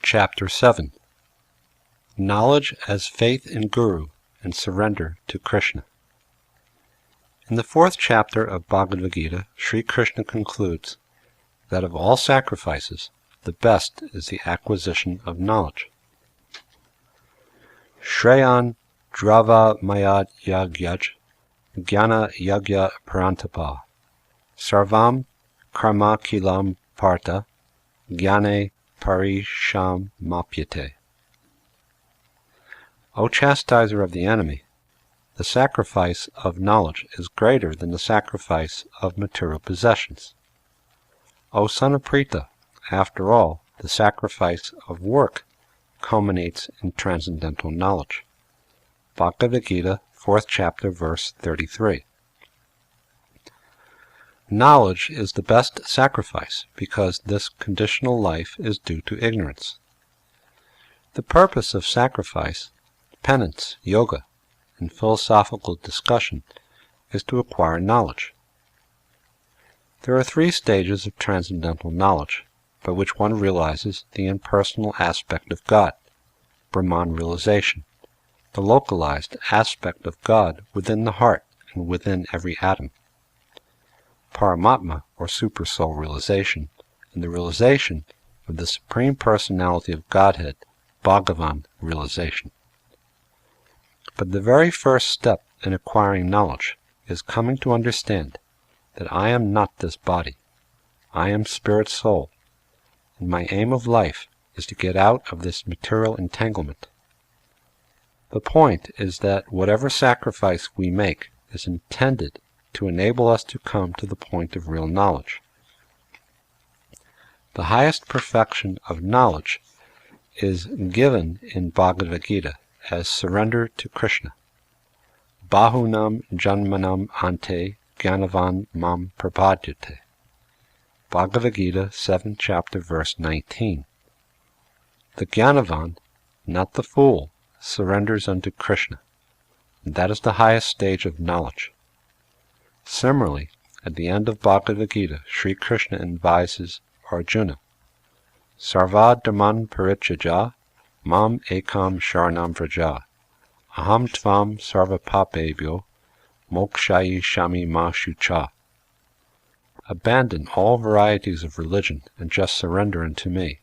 Chapter 7. Knowledge as Faith in Guru and Surrender to Krishna. In the 4th chapter of Bhagavad Gita, Sri Krishna concludes that of all sacrifices, the best is the acquisition of knowledge. Shreyan drava mayad yagyaj jnana yagya parantapa sarvam karma kilam partha jnane parisham mapyate. O chastiser of the enemy, the sacrifice of knowledge is greater than the sacrifice of material possessions. O son of Pritha, after all, the sacrifice of work culminates in transcendental knowledge. Bhagavad Gita, 4th chapter, verse 33. Knowledge is the best sacrifice because this conditional life is due to ignorance. The purpose of sacrifice, penance, yoga, and philosophical discussion is to acquire knowledge. There are 3 stages of transcendental knowledge by which one realizes the impersonal aspect of God, Brahman realization, the localized aspect of God within the heart and within every atom, Paramatma or Supersoul realization, and the realization of the Supreme Personality of Godhead, Bhagavan realization. But the very first step in acquiring knowledge is coming to understand that I am not this body. I am Spirit Soul, and my aim of life is to get out of this material entanglement. The point is that whatever sacrifice we make is intended to enable us to come to the point of real knowledge. The highest perfection of knowledge is given in Bhagavad Gita as surrender to Krishna. Bahunam janmanam ante jnanavan mam prapadyate. Bhagavad Gita, 7th chapter, verse 19. The Jnanavan, not the fool, surrenders unto Krishna, and that is the highest stage of knowledge. Similarly, at the end of Bhagavad Gita, Sri Krishna advises Arjuna, Sarva dhamman parityajya mam ekam sharanam vraja aham tvam sarva papebhyo mokshayi shami ma shucha. Abandon all varieties of religion and just surrender unto me.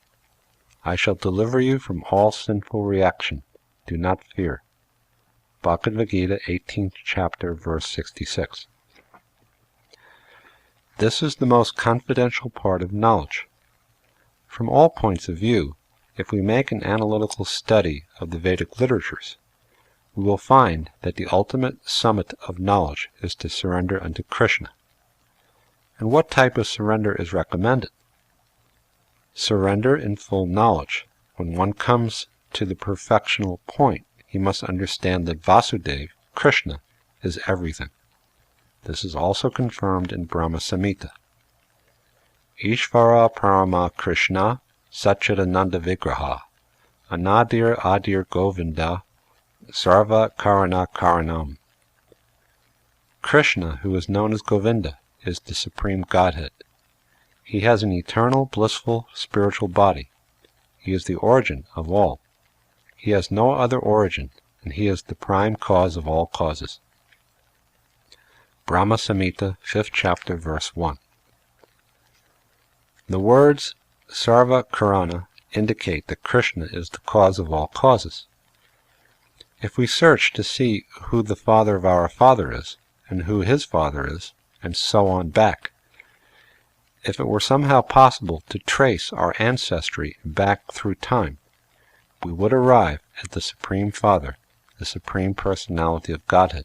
I shall deliver you from all sinful reaction. Do not fear. Bhagavad Gita, 18th chapter, verse 66. This is the most confidential part of knowledge. From all points of view, if we make an analytical study of the Vedic literatures, we will find that the ultimate summit of knowledge is to surrender unto Krishna. And what type of surrender is recommended? Surrender in full knowledge. When one comes to the perfectional point, he must understand that Vasudeva, Krishna, is everything. This is also confirmed in Brahma Samhita. Ishvara Parama Krishna Satchidananda Vigraha Anadir Adir Govinda Sarva Karana Karanam. Krishna, who is known as Govinda, is the Supreme Godhead. He has an eternal, blissful, spiritual body. He is the origin of all. He has no other origin, and he is the prime cause of all causes. Brahma Samhita, 5th chapter, verse 1. The words Sarva Karana indicate that Krishna is the cause of all causes. If we search to see who the father of our father is, and who his father is, and so on back, if it were somehow possible to trace our ancestry back through time, we would arrive at the Supreme Father, the Supreme Personality of Godhead.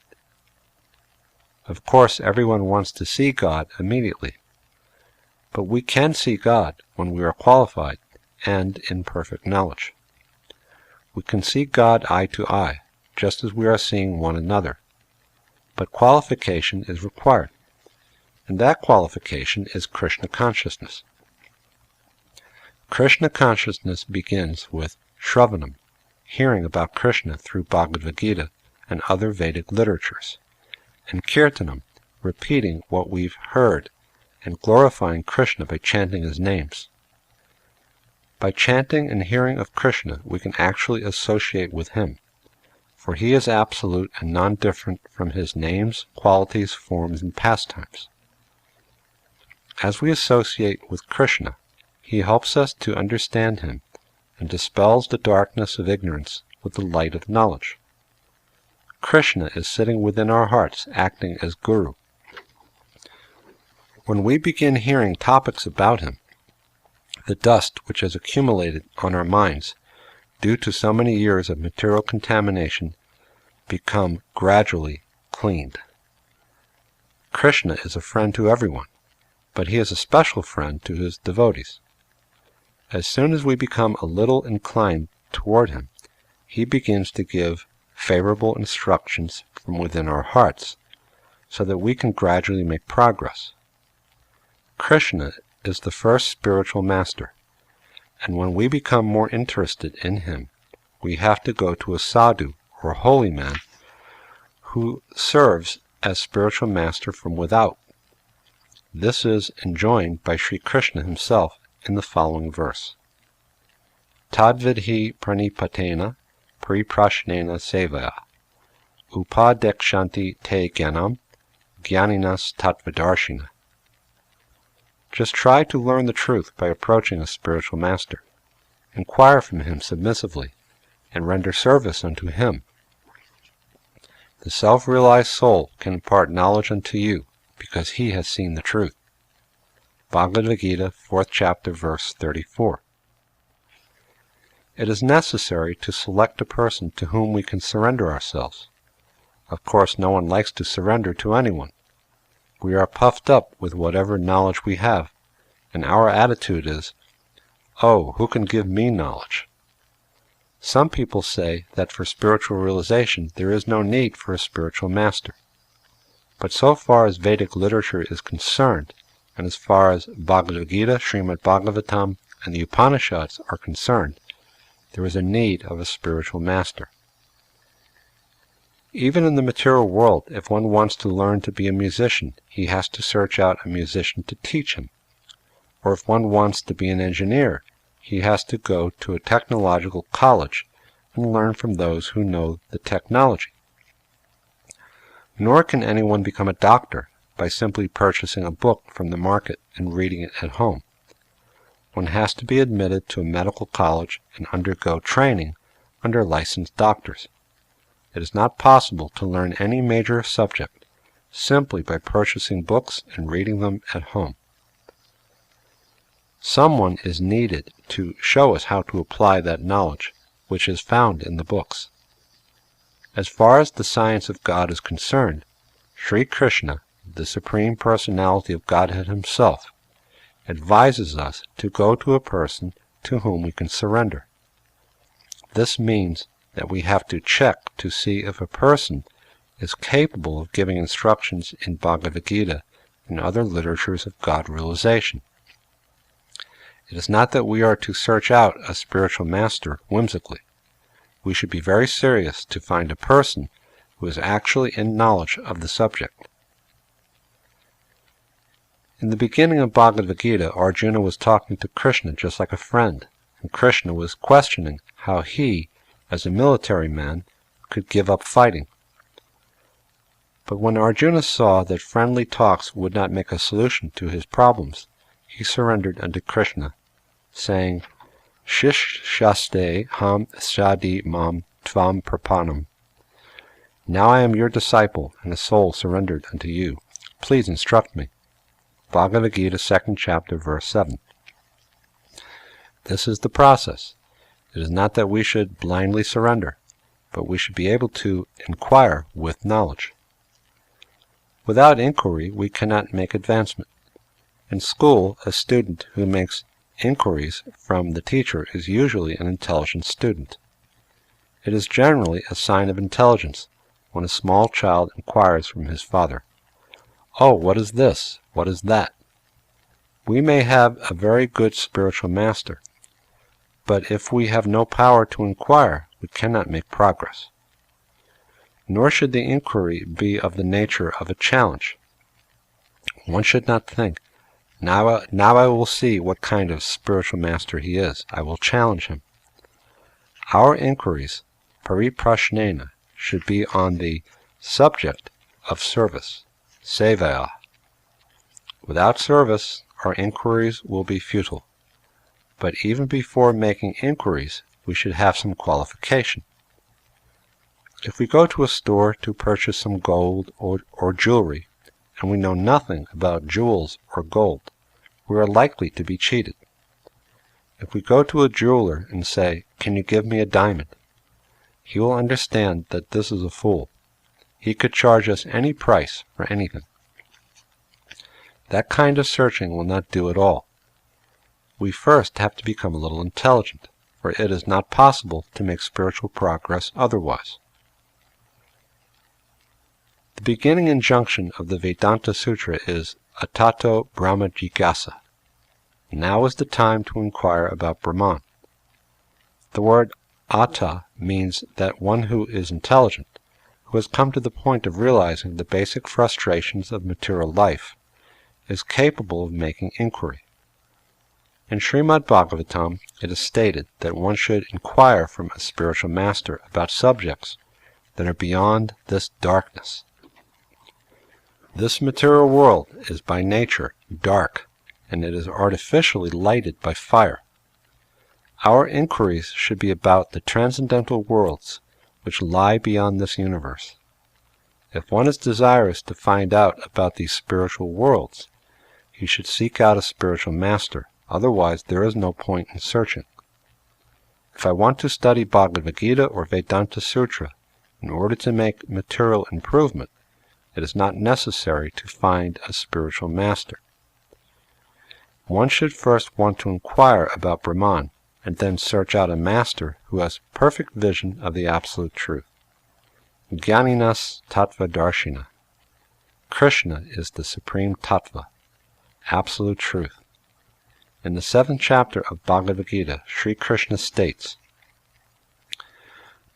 Of course, everyone wants to see God immediately, but we can see God when we are qualified and in perfect knowledge. We can see God eye to eye, just as we are seeing one another, but qualification is required, and that qualification is Krishna consciousness. Krishna consciousness begins with Shravanam, hearing about Krishna through Bhagavad Gita and other Vedic literatures, and Kirtanam, repeating what we've heard and glorifying Krishna by chanting his names. By chanting and hearing of Krishna, we can actually associate with him, for he is absolute and non-different from his names, qualities, forms, and pastimes. As we associate with Krishna, he helps us to understand him and dispels the darkness of ignorance with the light of knowledge. Krishna is sitting within our hearts, acting as Guru. When we begin hearing topics about him, the dust which has accumulated on our minds due to so many years of material contamination become gradually cleaned. Krishna is a friend to everyone, but he is a special friend to his devotees. As soon as we become a little inclined toward him, he begins to give favorable instructions from within our hearts, so that we can gradually make progress. Krishna is the first spiritual master, and when we become more interested in him, we have to go to a sadhu, or holy man, who serves as spiritual master from without. This is enjoined by Sri Krishna himself in the following verse. Tadvidhi pranipatena pariprashnena sevaya upadekshanti te gyanam gyaninas tattvadarshina. Just try to learn the truth by approaching a spiritual master. Inquire from him submissively, and render service unto him. The self-realized soul can impart knowledge unto you, because he has seen the truth. Bhagavad Gita, 4th chapter, verse 34. It is necessary to select a person to whom we can surrender ourselves. Of course, no one likes to surrender to anyone. We are puffed up with whatever knowledge we have, and our attitude is, "Oh, who can give me knowledge?" Some people say that for spiritual realization there is no need for a spiritual master. But so far as Vedic literature is concerned, and as far as Bhagavad Gita, Srimad Bhagavatam, and the Upanishads are concerned, there is a need of a spiritual master. Even in the material world, if one wants to learn to be a musician, he has to search out a musician to teach him. Or if one wants to be an engineer, he has to go to a technological college and learn from those who know the technology. Nor can anyone become a doctor by simply purchasing a book from the market and reading it at home. One has to be admitted to a medical college and undergo training under licensed doctors. It is not possible to learn any major subject simply by purchasing books and reading them at home. Someone is needed to show us how to apply that knowledge which is found in the books. As far as the science of God is concerned, Sri Krishna, the Supreme Personality of Godhead himself, advises us to go to a person to whom we can surrender. This means that we have to check to see if a person is capable of giving instructions in Bhagavad Gita and other literatures of God realization. It is not that we are to search out a spiritual master whimsically. We should be very serious to find a person who is actually in knowledge of the subject. In the beginning of Bhagavad Gita, Arjuna was talking to Krishna just like a friend, and Krishna was questioning how he, as a military man, could give up fighting. But when Arjuna saw that friendly talks would not make a solution to his problems, he surrendered unto Krishna, saying, Shish shaste ham shadi mam tvam prapanam. Now I am your disciple and a soul surrendered unto you. Please instruct me. Bhagavad Gita, 2nd chapter, verse 7. This is the process. It is not that we should blindly surrender, but we should be able to inquire with knowledge. Without inquiry, we cannot make advancement. In school, a student who makes inquiries from the teacher is usually an intelligent student. It is generally a sign of intelligence when a small child inquires from his father, "Oh, what is this? What is that?" We may have a very good spiritual master, but if we have no power to inquire, we cannot make progress. Nor should the inquiry be of the nature of a challenge. One should not think Now I will see what kind of spiritual master he is. I will challenge him. Our inquiries, pariprashnena, should be on the subject of service, sevaya. Without service, our inquiries will be futile. But even before making inquiries, we should have some qualification. If we go to a store to purchase some gold or jewelry, and we know nothing about jewels or gold, we are likely to be cheated. If we go to a jeweler and say, "Can you give me a diamond?" he will understand that this is a fool. He could charge us any price for anything. That kind of searching will not do at all. We first have to become a little intelligent, for it is not possible to make spiritual progress otherwise. The beginning injunction of the Vedanta Sutra is Atato Brahma Jigyasa. Now is the time to inquire about Brahman. The word Atta means that one who is intelligent, who has come to the point of realizing the basic frustrations of material life, is capable of making inquiry. In Srimad Bhagavatam, it is stated that one should inquire from a spiritual master about subjects that are beyond this darkness. This material world is by nature dark, and it is artificially lighted by fire. Our inquiries should be about the transcendental worlds which lie beyond this universe. If one is desirous to find out about these spiritual worlds, he should seek out a spiritual master, otherwise there is no point in searching. If I want to study Bhagavad Gita or Vedanta Sutra in order to make material improvement, it is not necessary to find a spiritual master. One should first want to inquire about Brahman, and then search out a master who has perfect vision of the absolute truth. Jnaninas Tattva Darshina. Krishna is the supreme tattva, absolute truth. In the 7th chapter of Bhagavad Gita, Sri Krishna states,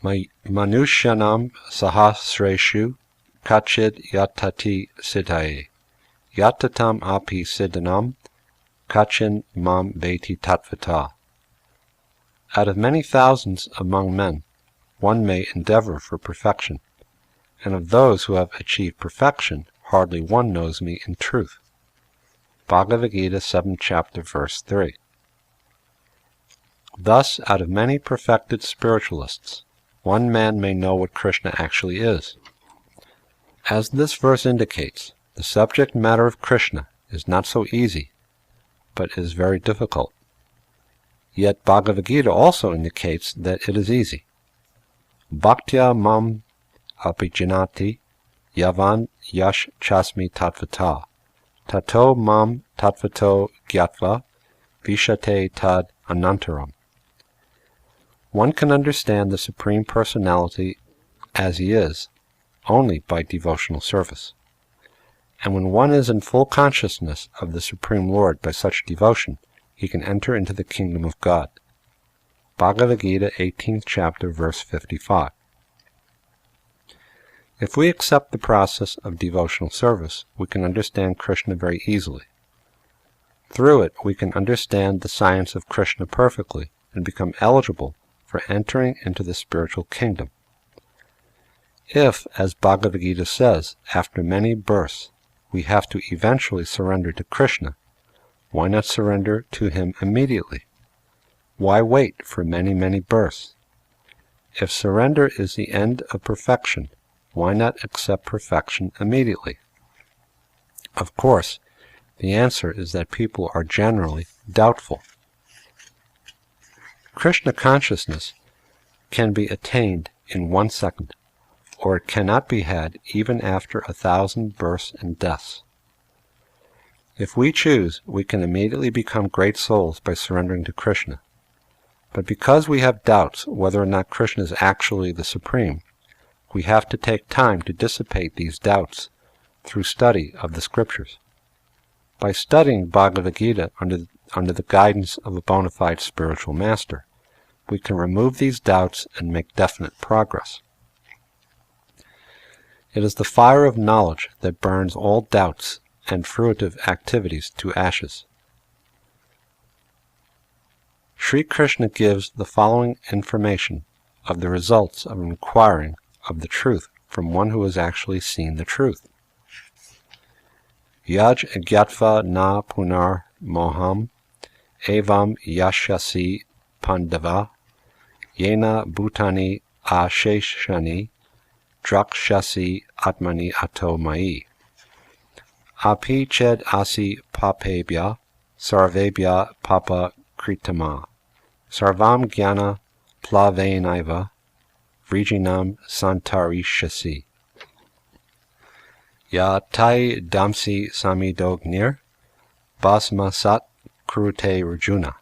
Manushyanam sahasreshu kachid yatati siddhaye, yatatam api siddhanam kachin mam veti tattvata. Out of many thousands among men, one may endeavor for perfection, and of those who have achieved perfection, hardly one knows me in truth. Bhagavad Gita 7th chapter verse 3. Thus, out of many perfected spiritualists, one man may know what Krishna actually is. As this verse indicates, the subject matter of Krishna is not so easy, but is very difficult. Yet Bhagavad Gita also indicates that it is easy. Bhaktya mam apijanati yavan yash chasmi tattvata, tato mam tattvato gyatva vishate tad anantaram. One can understand the Supreme Personality as he is only by devotional service. And when one is in full consciousness of the Supreme Lord by such devotion, he can enter into the kingdom of God. Bhagavad Gita 18th chapter verse 55. If we accept the process of devotional service, we can understand Krishna very easily. Through it, we can understand the science of Krishna perfectly and become eligible for entering into the spiritual kingdom. If, as Bhagavad Gita says, after many births, we have to eventually surrender to Krishna, why not surrender to him immediately? Why wait for many, many births? If surrender is the end of perfection, why not accept perfection immediately? Of course, the answer is that people are generally doubtful. Krishna consciousness can be attained in 1 second, or it cannot be had even after 1,000 births and deaths. If we choose, we can immediately become great souls by surrendering to Krishna. But because we have doubts whether or not Krishna is actually the Supreme, we have to take time to dissipate these doubts through study of the scriptures. By studying Bhagavad Gita under the guidance of a bona fide spiritual master, we can remove these doubts and make definite progress. It is the fire of knowledge that burns all doubts and fruitive activities to ashes. Sri Krishna gives the following information of the results of inquiring of the truth from one who has actually seen the truth. Yaj agyatva na punar moham evam yashasi pandava yena bhutani asheshani drakshasi atmani ato mai api ched asi papebhya sarvebhya papa kritama sarvam jnana plavenaiva vrijinam santarishasi ya tai damsi samidognir basmasat krute rjuna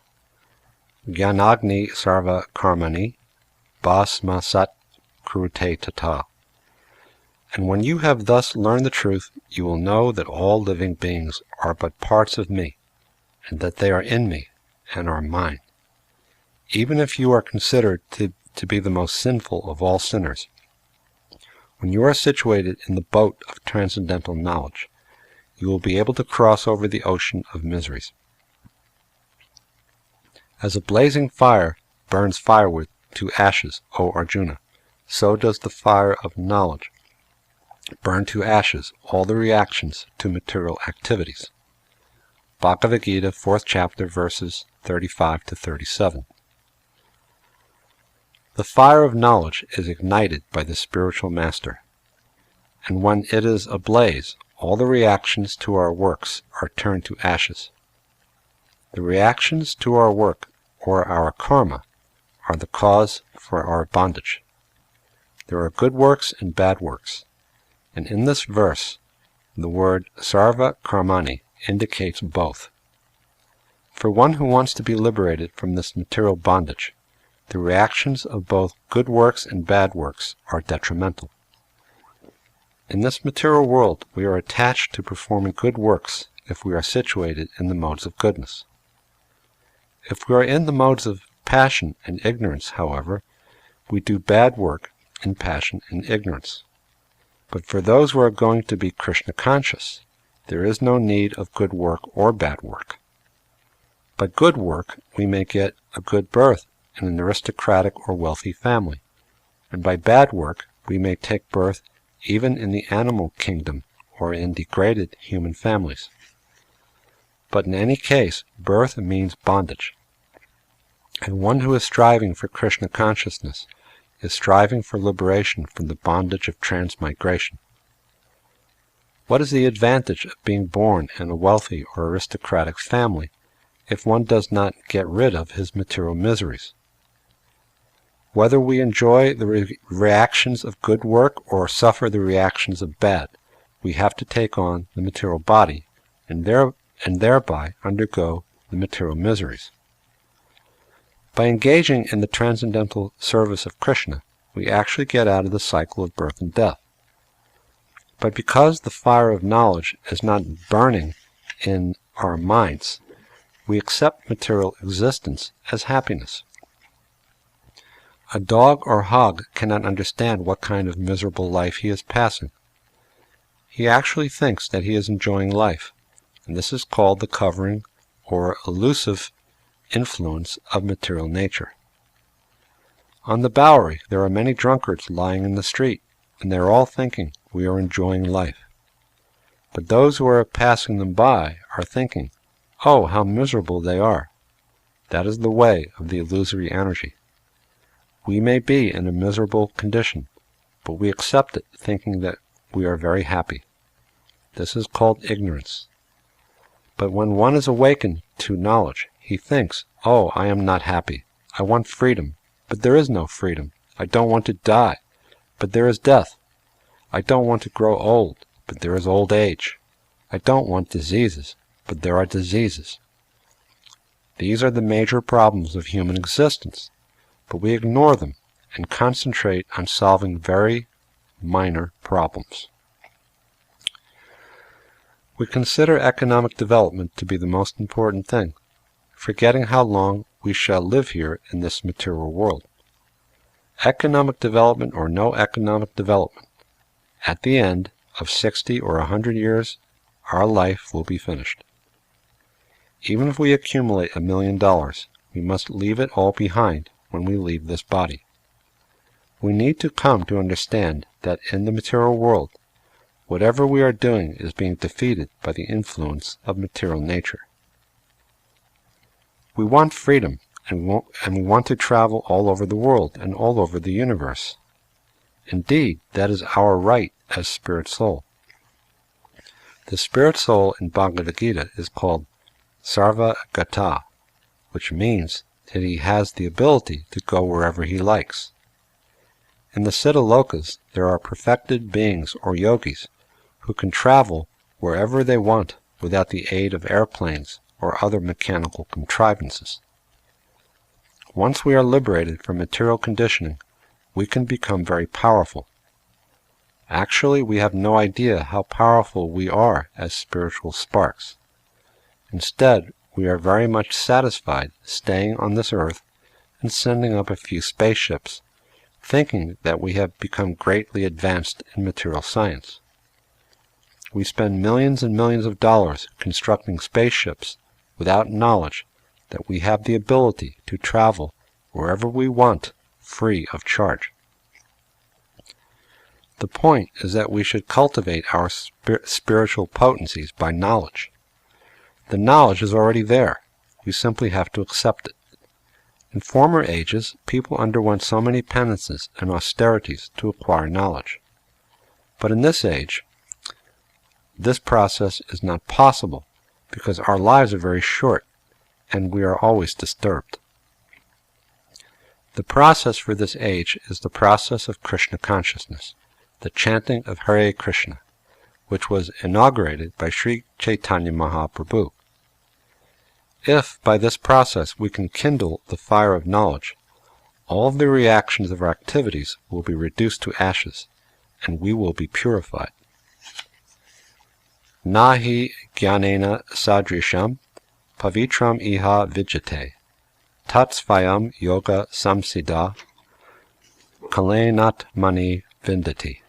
Gyanagni sarva karmani basmasat krute tata. And when you have thus learned the truth, you will know that all living beings are but parts of me, and that they are in me and are mine. Even if you are considered to be the most sinful of all sinners, when you are situated in the boat of transcendental knowledge, you will be able to cross over the ocean of miseries. As a blazing fire burns firewood to ashes, O Arjuna, so does the fire of knowledge burn to ashes all the reactions to material activities. Bhagavad Gita, 4th chapter, verses 35 to 37. The fire of knowledge is ignited by the spiritual master, and when it is ablaze, all the reactions to our works are turned to ashes. The reactions to our work, or our karma, are the cause for our bondage. There are good works and bad works, and in this verse, the word sarva karmani indicates both. For one who wants to be liberated from this material bondage, the reactions of both good works and bad works are detrimental. In this material world, we are attached to performing good works if we are situated in the modes of goodness. If we are in the modes of passion and ignorance, however, we do bad work in passion and ignorance. But for those who are going to be Krishna conscious, there is no need of good work or bad work. By good work, we may get a good birth in an aristocratic or wealthy family, and by bad work, we may take birth even in the animal kingdom or in degraded human families. But in any case, birth means bondage, and one who is striving for Krishna consciousness is striving for liberation from the bondage of transmigration. What is the advantage of being born in a wealthy or aristocratic family if one does not get rid of his material miseries? Whether we enjoy the reactions of good work or suffer the reactions of bad, we have to take on the material body and thereby undergo the material miseries. By engaging in the transcendental service of Krishna, we actually get out of the cycle of birth and death. But because the fire of knowledge is not burning in our minds, we accept material existence as happiness. A dog or hog cannot understand what kind of miserable life he is passing. He actually thinks that he is enjoying life, and this is called the covering or elusive influence of material nature. On the Bowery, there are many drunkards lying in the street, and they are all thinking we are enjoying life. But those who are passing them by are thinking, oh, how miserable they are. That is the way of the illusory energy. We may be in a miserable condition, but we accept it thinking that we are very happy. This is called ignorance. But when one is awakened to knowledge, he thinks, oh, I am not happy. I want freedom, but there is no freedom. I don't want to die, but there is death. I don't want to grow old, but there is old age. I don't want diseases, but there are diseases. These are the major problems of human existence, but we ignore them and concentrate on solving very minor problems. We consider economic development to be the most important thing, forgetting how long we shall live here in this material world. Economic development or no economic development, at the end of 60 or 100 years, our life will be finished. Even if we accumulate $1 million, we must leave it all behind when we leave this body. We need to come to understand that in the material world, whatever we are doing is being defeated by the influence of material nature. We want freedom, and we want to travel all over the world and all over the universe. Indeed, that is our right as spirit soul. The spirit soul in Bhagavad Gita is called Sarva Gata, which means that he has the ability to go wherever he likes. In the Siddha Lokas, there are perfected beings or yogis who can travel wherever they want without the aid of airplanes or other mechanical contrivances. Once we are liberated from material conditioning, we can become very powerful. Actually, we have no idea how powerful we are as spiritual sparks. Instead, we are very much satisfied staying on this earth and sending up a few spaceships, thinking that we have become greatly advanced in material science. We spend millions and millions of dollars constructing spaceships without knowledge that we have the ability to travel wherever we want, free of charge. The point is that we should cultivate our spiritual potencies by knowledge. The knowledge is already there. We simply have to accept it. In former ages, people underwent so many penances and austerities to acquire knowledge. But in this age, this process is not possible because our lives are very short and we are always disturbed. The process for this age is the process of Krishna consciousness, the chanting of Hare Krishna, which was inaugurated by Sri Chaitanya Mahaprabhu. If, by this process, we can kindle the fire of knowledge, all of the reactions of our activities will be reduced to ashes, and we will be purified. Nahi jnanena sadrisham pavitram iha vijate tat svayam yoga samsiddha kalenat mani vindati.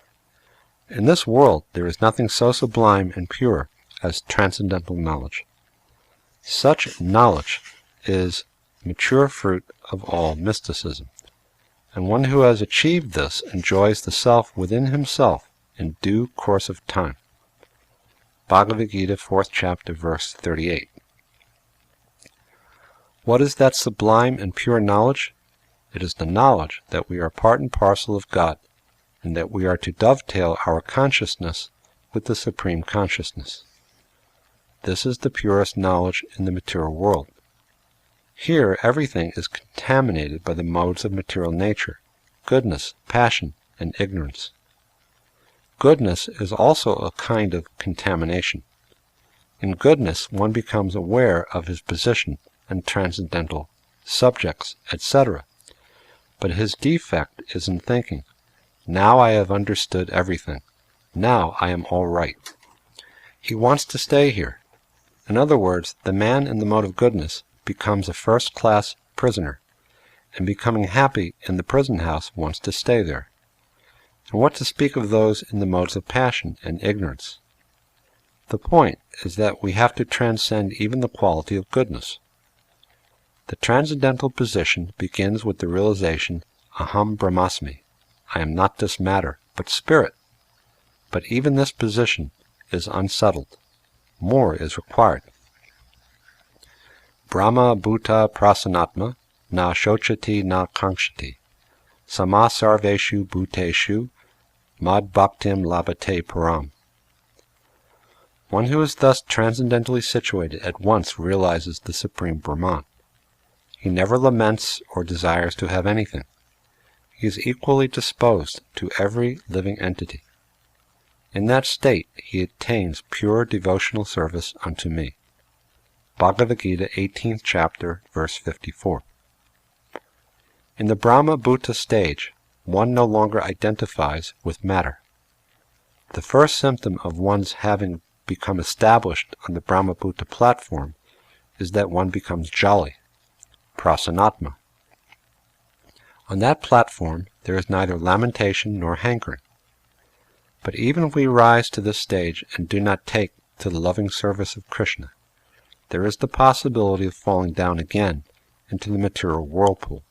In this world there is nothing so sublime and pure as transcendental knowledge. Such knowledge is mature fruit of all mysticism, and one who has achieved this enjoys the self within himself in due course of time. Bhagavad Gita, 4th chapter, verse 38. What is that sublime and pure knowledge? It is the knowledge that we are part and parcel of God, and that we are to dovetail our consciousness with the Supreme Consciousness. This is the purest knowledge in the material world. Here everything is contaminated by the modes of material nature, goodness, passion, and ignorance. Goodness is also a kind of contamination. In goodness one becomes aware of his position and transcendental subjects, etc. But his defect is in thinking, now I have understood everything. Now I am all right. He wants to stay here. In other words, the man in the mode of goodness becomes a first-class prisoner, and becoming happy in the prison house wants to stay there. And what to speak of those in the modes of passion and ignorance? The point is that we have to transcend even the quality of goodness. The transcendental position begins with the realization, Aham Brahmasmi, I am not this matter, but spirit. But even this position is unsettled. More is required. Brahma Bhuta Prasanatma Na Shochati Na Kankshati Sama Sarveshu Bhuteshu Mad Bhaktim Labhate Param. One who is thus transcendentally situated at once realizes the Supreme Brahman. He never laments or desires to have anything. He is equally disposed to every living entity. In that state he attains pure devotional service unto me. Bhagavad Gita, 18th chapter, verse 54. In the Brahma Bhuta stage, one no longer identifies with matter. The first symptom of one's having become established on the Brahma Bhuta platform is that one becomes jolly, prasanatma. On that platform there is neither lamentation nor hankering. But even if we rise to this stage and do not take to the loving service of Krishna, there is the possibility of falling down again into the material whirlpool.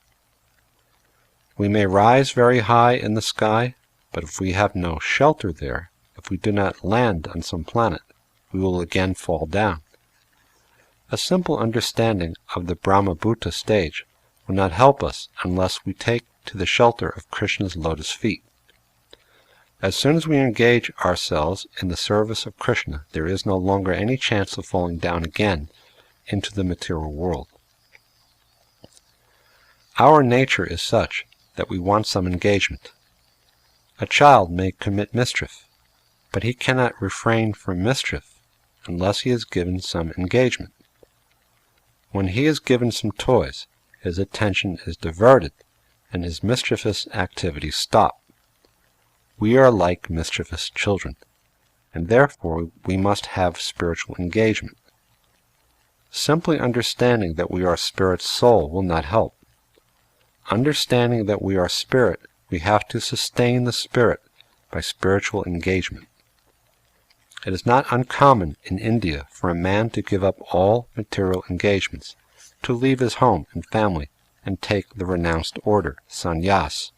We may rise very high in the sky, but if we have no shelter there, if we do not land on some planet, we will again fall down. A simple understanding of the Brahma-bhuta stage will not help us unless we take to the shelter of Krishna's lotus feet. As soon as we engage ourselves in the service of Krishna, there is no longer any chance of falling down again into the material world. Our nature is such that we want some engagement. A child may commit mischief, but he cannot refrain from mischief unless he is given some engagement. When he is given some toys, his attention is diverted and his mischievous activities stop. We are like mischievous children, and therefore we must have spiritual engagement. Simply understanding that we are spirit soul will not help. Understanding that we are spirit, we have to sustain the spirit by spiritual engagement. It is not uncommon in India for a man to give up all material engagements, to leave his home and family and take the renounced order, sannyas,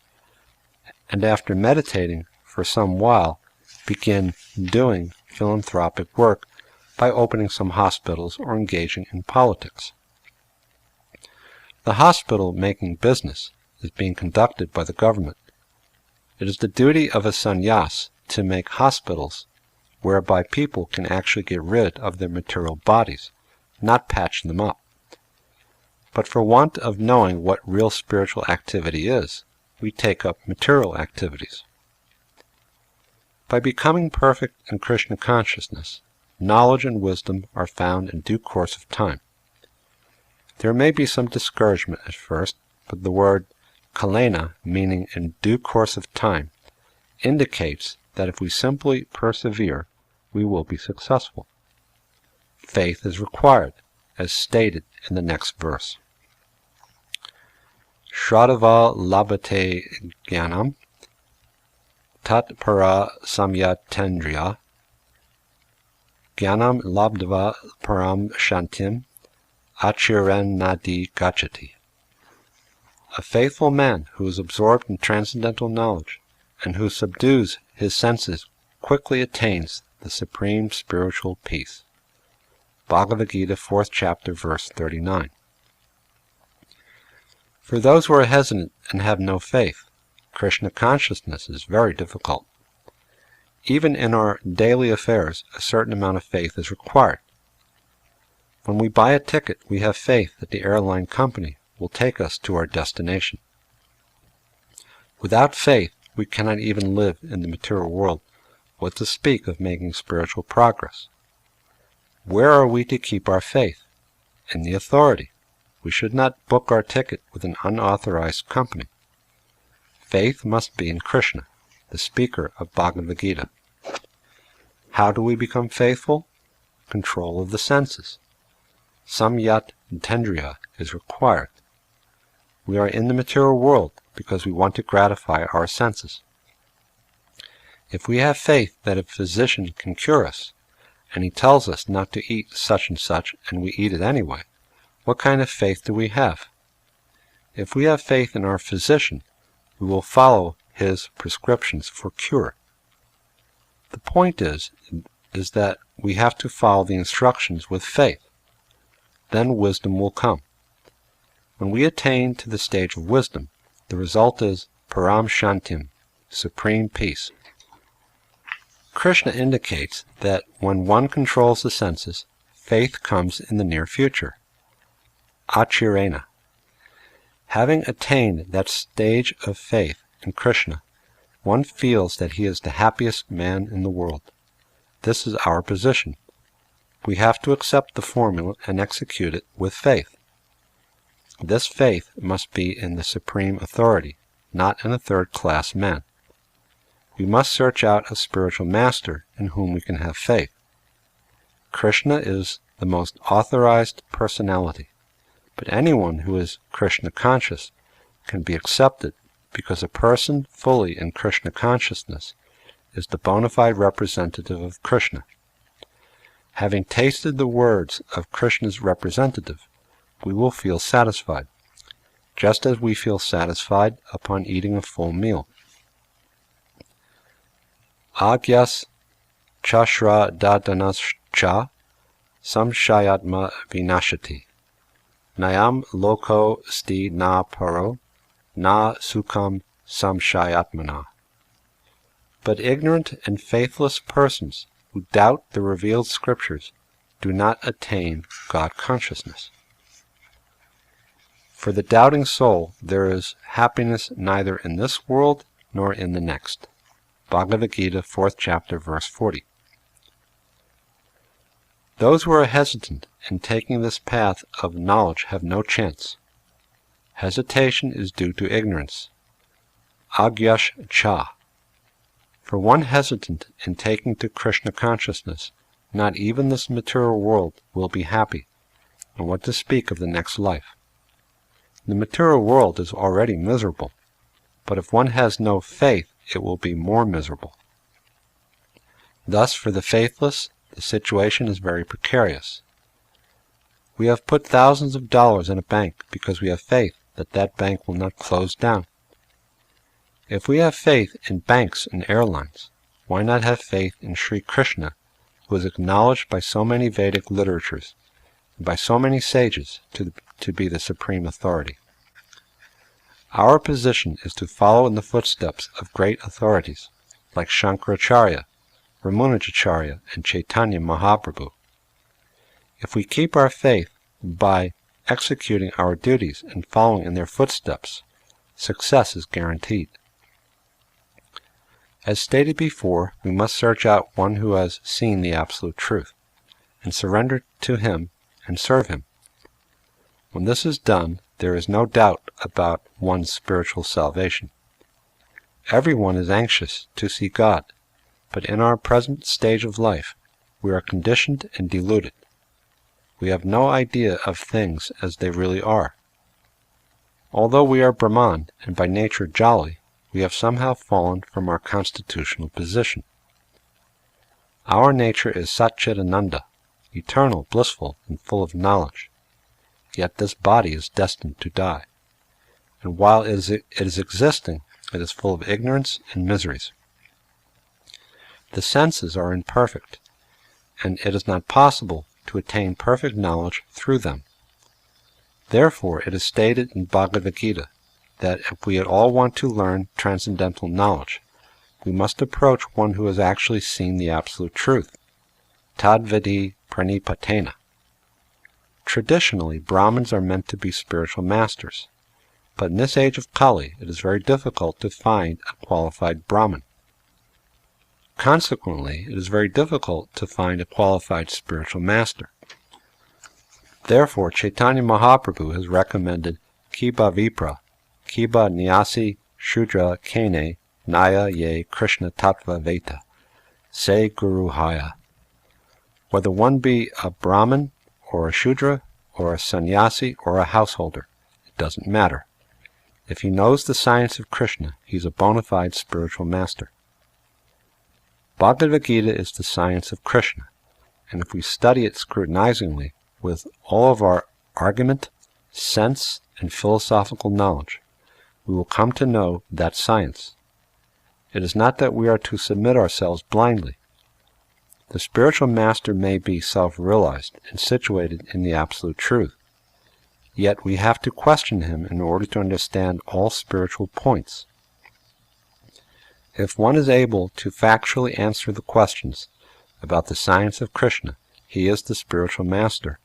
and after meditating for some while begin doing philanthropic work by opening some hospitals or engaging in politics. The hospital making business is being conducted by the government. It is the duty of a sannyas to make hospitals whereby people can actually get rid of their material bodies, not patch them up. But for want of knowing what real spiritual activity is, we take up material activities. By becoming perfect in Krishna consciousness, knowledge and wisdom are found in due course of time. There may be some discouragement at first, but the word kalena, meaning in due course of time, indicates that if we simply persevere, we will be successful. Faith is required, as stated in the next verse. Shradava labhate jnanam tat para samyatendriya jnanam labdva param shantim achiren nadi gachati. A faithful man who is absorbed in transcendental knowledge and who subdues his senses quickly attains the supreme spiritual peace. Bhagavad Gita, 4th chapter, verse 39. For those who are hesitant and have no faith, Krishna consciousness is very difficult. Even in our daily affairs, a certain amount of faith is required. When we buy a ticket, we have faith that the airline company will take us to our destination. Without faith, we cannot even live in the material world, what to speak of making spiritual progress. Where are we to keep our faith? In the authority. We should not book our ticket with an unauthorized company. Faith must be in Krishna, the speaker of Bhagavad Gita. How do we become faithful? Control of the senses. Samyat tendriya is required. We are in the material world because we want to gratify our senses. If we have faith that a physician can cure us, and he tells us not to eat such and such, and we eat it anyway, what kind of faith do we have? If we have faith in our physician, we will follow his prescriptions for cure. The point is that we have to follow the instructions with faith. Then wisdom will come. When we attain to the stage of wisdom, the result is param shantim, supreme peace. Krishna indicates that when one controls the senses, faith comes in the near future. Achirena. Having attained that stage of faith in Krishna, one feels that he is the happiest man in the world. This is our position. We have to accept the formula and execute it with faith. This faith must be in the supreme authority, not in a third-class man. We must search out a spiritual master in whom we can have faith. Krishna is the most authorized personality, but anyone who is Krishna conscious can be accepted because a person fully in Krishna consciousness is the bona fide representative of Krishna. Having tasted the words of Krishna's representative, we will feel satisfied, just as we feel satisfied upon eating a full meal. Agyas chashra dadanascha samshayatma vinashati nayam loko sti na paro na sukham samshayatmana. But ignorant and faithless persons who doubt the revealed scriptures do not attain God consciousness. For the doubting soul there is happiness neither in this world nor in the next. Bhagavad Gita, 4th chapter, verse 40. Those who are hesitant in taking this path of knowledge have no chance. Hesitation is due to ignorance. Agyash cha. For one hesitant in taking to Krishna consciousness, not even this material world will be happy, and what to speak of the next life. The material world is already miserable, but if one has no faith, it will be more miserable. Thus, for the faithless, the situation is very precarious. We have put thousands of dollars in a bank because we have faith that that bank will not close down. If we have faith in banks and airlines, why not have faith in Sri Krishna, who is acknowledged by so many Vedic literatures and by so many sages to be the supreme authority? Our position is to follow in the footsteps of great authorities like Shankaracharya, Ramanujacharya, and Chaitanya Mahaprabhu. If we keep our faith by executing our duties and following in their footsteps, success is guaranteed. As stated before, we must search out one who has seen the absolute truth, and surrender to him and serve him. When this is done, there is no doubt about one's spiritual salvation. Everyone is anxious to see God, but in our present stage of life, we are conditioned and deluded. We have no idea of things as they really are. Although we are Brahman and by nature jolly, we have somehow fallen from our constitutional position. Our nature is Satchidananda, eternal, blissful, and full of knowledge. Yet this body is destined to die, and while it is existing, it is full of ignorance and miseries. The senses are imperfect, and it is not possible to attain perfect knowledge through them. Therefore, it is stated in Bhagavad Gita that if we at all want to learn transcendental knowledge, we must approach one who has actually seen the absolute truth. Tadvidi pranipatena. Traditionally, Brahmins are meant to be spiritual masters, but in this age of Kali, it is very difficult to find a qualified Brahmin. Consequently, it is very difficult to find a qualified spiritual master. Therefore, Chaitanya Mahaprabhu has recommended Kiba Vipra, Kiba Nyasi Shudra Kene Naya Ye Krishna Tattva Veta, Se Guru Haya. Whether one be a Brahmin, or a Shudra, or a sannyasi, or a householder, it doesn't matter. If he knows the science of Krishna, he is a bona fide spiritual master. Bhagavad Gita is the science of Krishna, and if we study it scrutinizingly with all of our argument, sense, and philosophical knowledge, we will come to know that science. It is not that we are to submit ourselves blindly. The spiritual master may be self-realized and situated in the absolute truth, yet we have to question him in order to understand all spiritual points. If one is able to factually answer the questions about the science of Krishna, he is the spiritual master,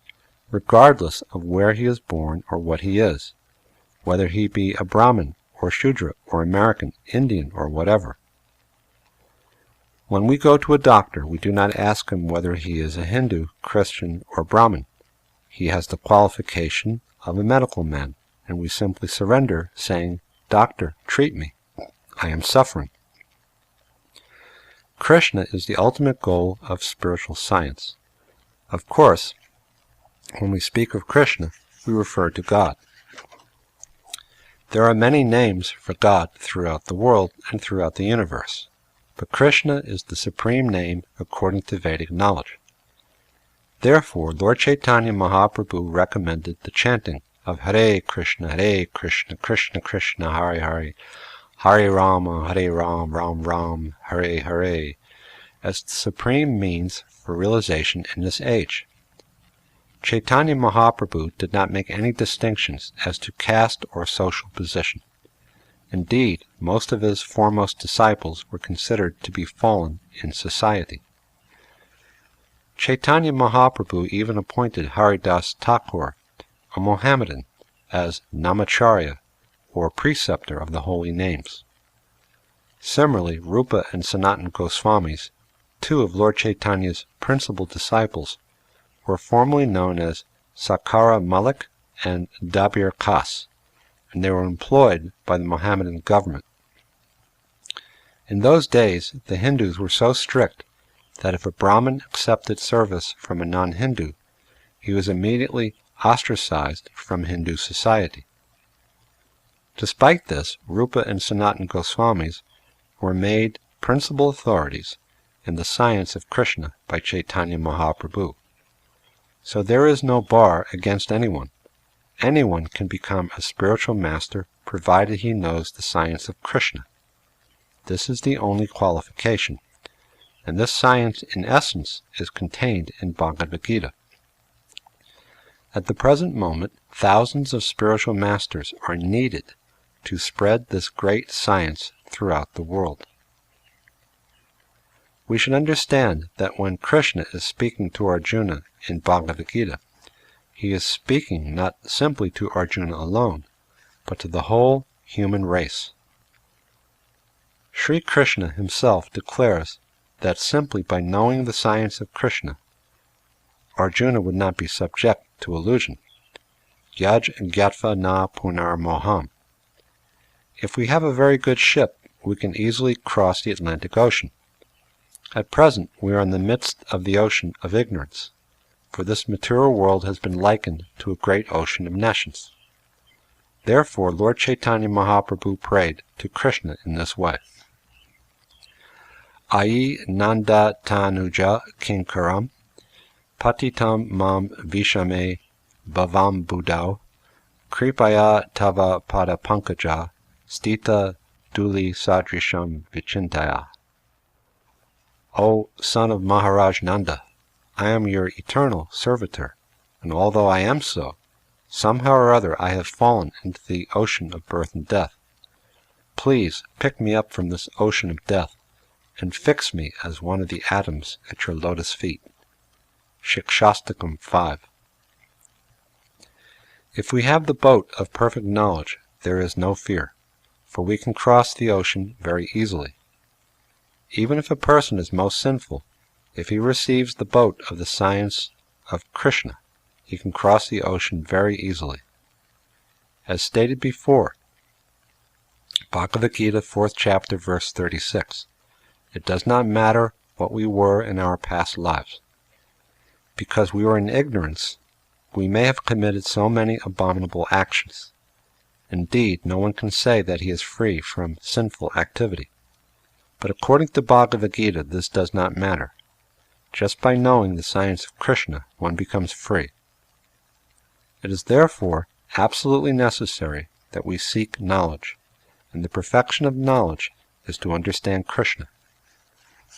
regardless of where he is born or what he is, whether he be a Brahmin or Shudra or American, Indian, or whatever. When we go to a doctor, we do not ask him whether he is a Hindu, Christian, or Brahmin. He has the qualification of a medical man, and we simply surrender, saying, "Doctor, treat me. I am suffering." Krishna is the ultimate goal of spiritual science. Of course, when we speak of Krishna, we refer to God. There are many names for God throughout the world and throughout the universe, but Krishna is the supreme name according to Vedic knowledge. Therefore, Lord Chaitanya Mahaprabhu recommended the chanting of Hare Krishna, Krishna Krishna, Hare Hare, Hare Rama, Ram Ram, Hare Hare, as the supreme means for realization in this age. Chaitanya Mahaprabhu did not make any distinctions as to caste or social position. Indeed, most of his foremost disciples were considered to be fallen in society. Chaitanya Mahaprabhu even appointed Haridas Thakur, a Mohammedan, as Namacharya, or preceptor of the holy names. Similarly, Rupa and Sanatana Goswamis, two of Lord Chaitanya's principal disciples, were formerly known as Sakara Malik and Dabir Khas, and they were employed by the Mohammedan government. In those days, the Hindus were so strict that if a Brahmin accepted service from a non-Hindu, he was immediately ostracized from Hindu society. Despite this, Rupa and Sanatana Goswamis were made principal authorities in the science of Krishna by Chaitanya Mahaprabhu. So there is no bar against anyone. Anyone can become a spiritual master provided he knows the science of Krishna. This is the only qualification, and this science in essence is contained in Bhagavad Gita. At the present moment, thousands of spiritual masters are needed to spread this great science throughout the world. We should understand that when Krishna is speaking to Arjuna in Bhagavad Gita, he is speaking not simply to Arjuna alone, but to the whole human race. Sri Krishna himself declares that simply by knowing the science of Krishna, Arjuna would not be subject to illusion. Yaj gyatva na punar moham. If we have a very good ship, we can easily cross the Atlantic Ocean. At present, we are in the midst of the ocean of ignorance, for this material world has been likened to a great ocean of nescience. Therefore, Lord Chaitanya Mahaprabhu prayed to Krishna in this way. Ai nanda tanuja kinkaram, patitam mam vishame bhavam budau, kripaya tava pada pankaja, stita duli sadrisham vichintaya. O son of Maharaj Nanda, I am your eternal servitor, and although I am so, somehow or other I have fallen into the ocean of birth and death. Please pick me up from this ocean of death, and fix me as one of the atoms at your lotus feet. Shikshastakam 5. If we have the boat of perfect knowledge, there is no fear, for we can cross the ocean very easily. Even if a person is most sinful, if he receives the boat of the science of Krishna, he can cross the ocean very easily. As stated before, Bhagavad Gita, 4th chapter, verse 36, it does not matter what we were in our past lives. Because we were in ignorance, we may have committed so many abominable actions. Indeed, no one can say that he is free from sinful activity. But according to Bhagavad Gita, this does not matter. Just by knowing the science of Krishna, one becomes free. It is therefore absolutely necessary that we seek knowledge, and the perfection of knowledge is to understand Krishna.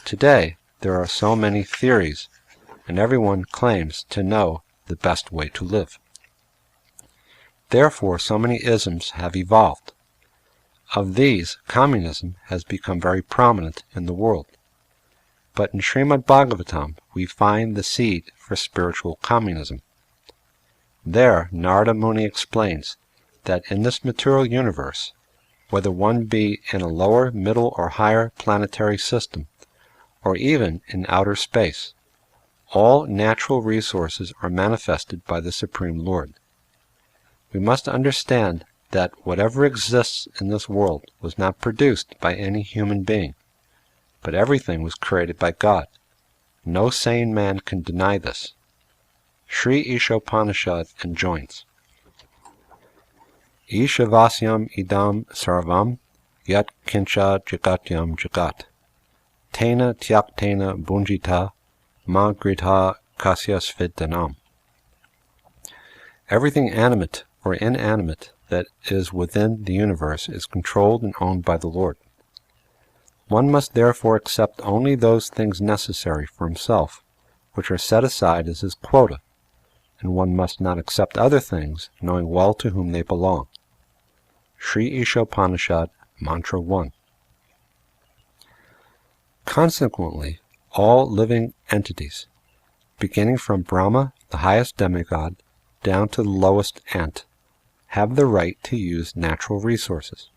Today, there are so many theories, and everyone claims to know the best way to live. Therefore, so many isms have evolved. Of these, communism has become very prominent in the world. But in Srimad Bhagavatam, we find the seed for spiritual communism. There, Narada Muni explains that in this material universe, whether one be in a lower, middle, or higher planetary system, or even in outer space, all natural resources are manifested by the Supreme Lord. We must understand that whatever exists in this world was not produced by any human being, but everything was created by God. No sane man can deny this. Sri Ishopanishad enjoins, Ishavasyam idam sarvam yat kincha jagatyam jagat. Tena tyaktena bunjita ma gritha kasyas vidanam. Everything animate or inanimate that is within the universe is controlled and owned by the Lord. One must therefore accept only those things necessary for himself, which are set aside as his quota, and one must not accept other things, knowing well to whom they belong. Sri Ishopanishad, Mantra 1. Consequently, all living entities, beginning from Brahma, the highest demigod, down to the lowest ant, have the right to use natural resources.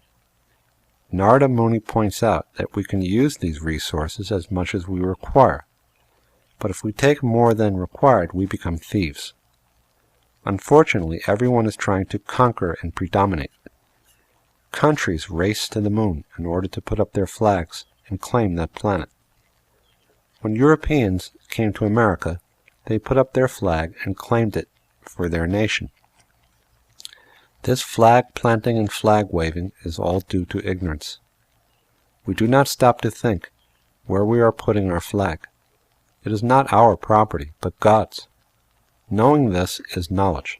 Narada Muni points out that we can use these resources as much as we require, but if we take more than required, we become thieves. Unfortunately, everyone is trying to conquer and predominate. Countries race to the moon in order to put up their flags and claim that planet. When Europeans came to America, they put up their flag and claimed it for their nation. This flag planting and flag waving is all due to ignorance. We do not stop to think where we are putting our flag. It is not our property, but God's. Knowing this is knowledge,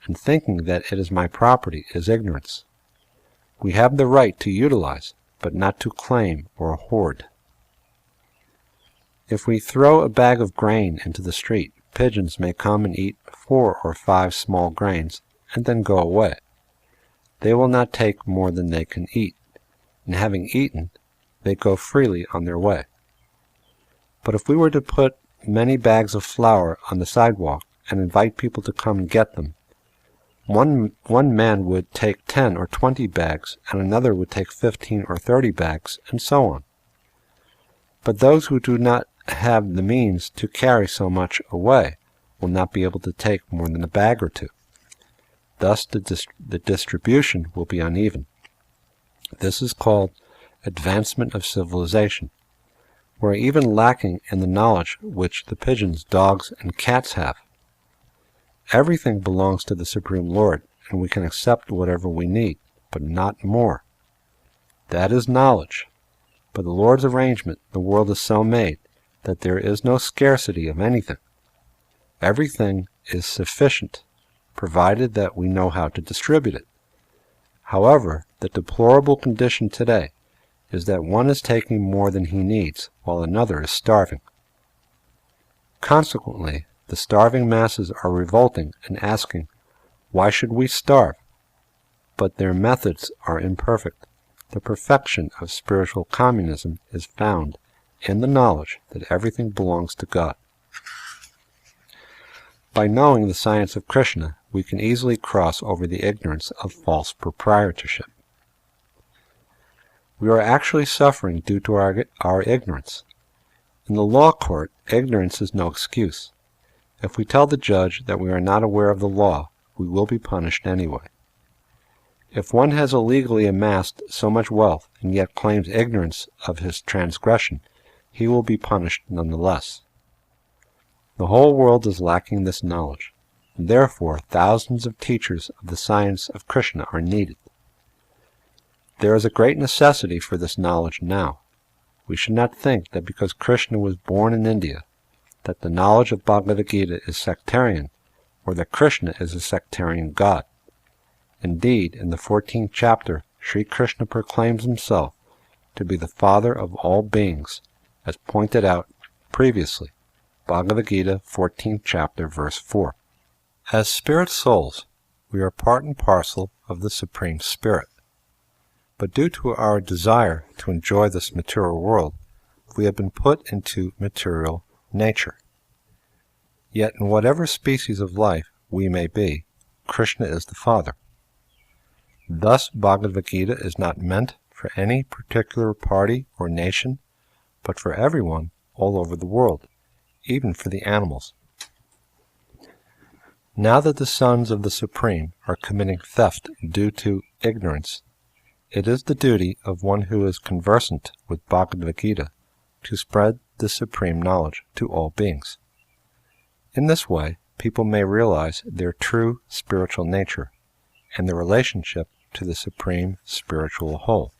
and thinking that it is my property is ignorance. We have the right to utilize, but not to claim or hoard. If we throw a bag of grain into the street, pigeons may come and eat 4 or 5 small grains, and then go away. They will not take more than they can eat, and having eaten, they go freely on their way. But if we were to put many bags of flour on the sidewalk and invite people to come and get them, one man would take 10 or 20 bags, and another would take 15 or 30 bags, and so on. But those who do not have the means to carry so much away will not be able to take more than a bag or 2. Thus the distribution will be uneven. This is called advancement of civilization. We are even lacking in the knowledge which the pigeons, dogs, and cats have. Everything belongs to the Supreme Lord, and we can accept whatever we need, but not more. That is knowledge. By the Lord's arrangement, the world is so made that there is no scarcity of anything. Everything is sufficient, provided that we know how to distribute it. However, the deplorable condition today is that one is taking more than he needs, while another is starving. Consequently, the starving masses are revolting and asking, why should we starve? But their methods are imperfect. The perfection of spiritual communism is found in the knowledge that everything belongs to God. By knowing the science of Krsna, we can easily cross over the ignorance of false proprietorship. We are actually suffering due to our ignorance. In the law court, ignorance is no excuse. If we tell the judge that we are not aware of the law, we will be punished anyway. If one has illegally amassed so much wealth and yet claims ignorance of his transgression, he will be punished nonetheless. The whole world is lacking this knowledge, and therefore thousands of teachers of the science of Krsna are needed. There is a great necessity for this knowledge now. We should not think that because Krsna was born in India, that the knowledge of Bhagavad Gita is sectarian, or that Krsna is a sectarian god. Indeed, in the 14th chapter, Sri Krishna proclaims himself to be the father of all beings, as pointed out previously. Bhagavad Gita, 14th chapter, verse 4. As spirit souls, we are part and parcel of the Supreme Spirit. But due to our desire to enjoy this material world, we have been put into material nature. Yet in whatever species of life we may be, Krishna is the Father. Thus Bhagavad Gita is not meant for any particular party or nation, but for everyone all over the world, even for the animals. Now that the sons of the Supreme are committing theft due to ignorance, it is the duty of one who is conversant with Bhagavad Gita to spread the supreme knowledge to all beings. In this way, people may realize their true spiritual nature and their relationship to the supreme spiritual whole.